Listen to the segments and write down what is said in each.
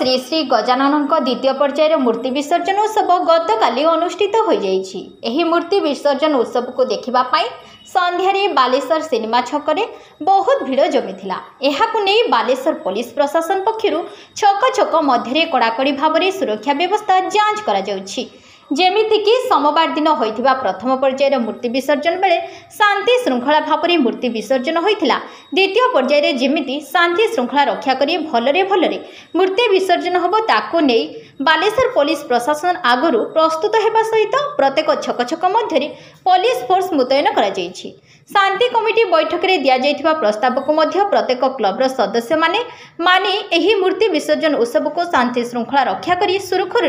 श्री श्री गजानन द्वितीय पर्यायर मूर्ति विसर्जन उत्सव गतकाली अनुष्ठित हो जाइछि। एही मूर्ति विसर्जन उत्सव को देखिबा पाई संध्यारे बालेश्वर सिनेमा छकरे बहुत भिड़ जमीथिला। एहाकु नै बालेश्वर पुलिस प्रशासन पक्षरु छक छक मध्यरे कड़ाकड़ी भाव में सुरक्षा व्यवस्था जांच करा जाउछि। जेमितिकी सोमवार दिन होइथिबा प्रथम पर्यायर मूर्ति विसर्जन बेले शांति श्रृंखला भाव में मूर्ति विसर्जन होइथिला। द्वितीय पर्यायर जेमिति शांति श्रृंखला रक्षा करी भलरे भलरे मूर्ति विसर्जन होबो ताकू नै बालेश्वर पुलिस प्रशासन आगरु प्रस्तुत हेबा सहित प्रत्येक छक छक मध्यरे पुलिस फोर्स मुतयन करा जाइछि। शांति कमिटी बैठक में दिया जाइथिबा प्रस्ताव को मध्य प्रत्येक क्लबर सदस्य माने एही मूर्ति विसर्जन उत्सव को शांति श्रृंखला रक्षा करी सुरखुर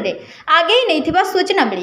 आगे नहीं सूचना मिली।